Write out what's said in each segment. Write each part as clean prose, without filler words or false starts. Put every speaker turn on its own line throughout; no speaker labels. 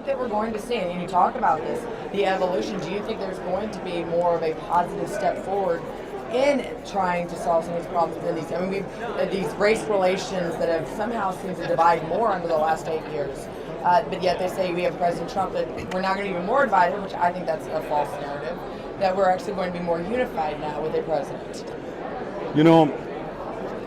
that we're going to see, and you talk about this, the evolution, do you think there's going to be more of a positive step forward in trying to solve some of these problems within these? I mean, these race relations that have somehow seemed to divide more over the last 8 years. But yet they say we have President Trump that we're not going to be more divided, which I think that's a false narrative, that we're actually going to be more unified now with a president.
You know,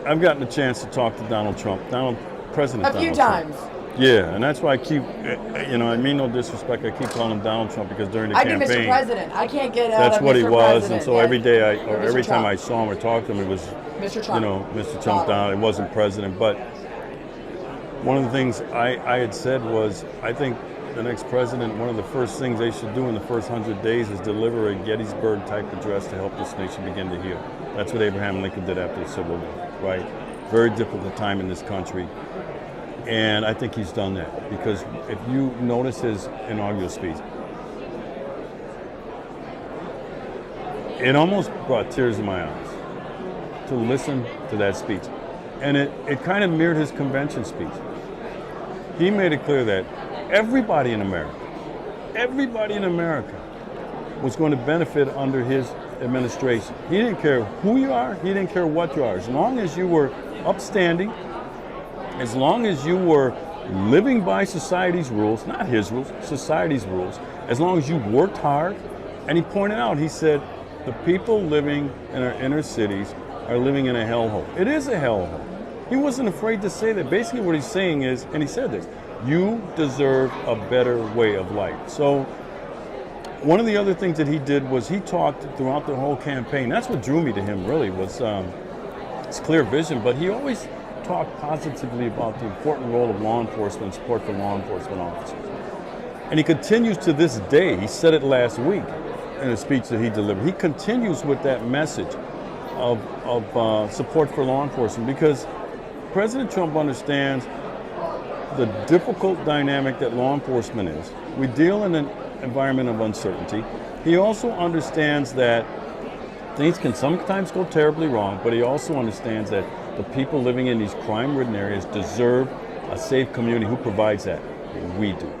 I've gotten a chance to talk to Donald Trump, President Donald Trump.
A few times.
Yeah, and that's why I keep, I mean no disrespect, I keep calling him Donald Trump because during the campaign.
I do Mr. President. I can't get out
that's
of
what
Mr.
he was,
President.
and so every day, or every
Trump.
time I saw him or talked to him, it was,
Mr. Trump.
Mr. Trump Donald. It wasn't President, but one of the things I had said was, I think the next president, one of the first things they should do in the first 100 days is deliver a Gettysburg-type address to help this nation begin to heal. That's what Abraham Lincoln did after the Civil War, right? Very difficult time in this country. And I think he's done that, because if you notice his inaugural speech, it almost brought tears in my eyes to listen to that speech. And it kind of mirrored his convention speech. He made it clear that everybody in America was going to benefit under his administration. He didn't care who you are, he didn't care what you are. As long as you were upstanding, as long as you were living by society's rules, not his rules, society's rules, as long as you worked hard. And he pointed out, he said, the people living in our inner cities are living in a hellhole. It is a hellhole. He wasn't afraid to say that. Basically what he's saying is, and he said this, you deserve a better way of life. So one of the other things that he did was he talked throughout the whole campaign. That's what drew me to him, really, was his clear vision. But he always talked positively about the important role of law enforcement, support for law enforcement officers. And he continues to this day. He said it last week in a speech that he delivered. He continues with that message of support for law enforcement, because President Trump understands the difficult dynamic that law enforcement is. We deal in an environment of uncertainty. He also understands that things can sometimes go terribly wrong, but he also understands that the people living in these crime-ridden areas deserve a safe community. Who provides that? We do.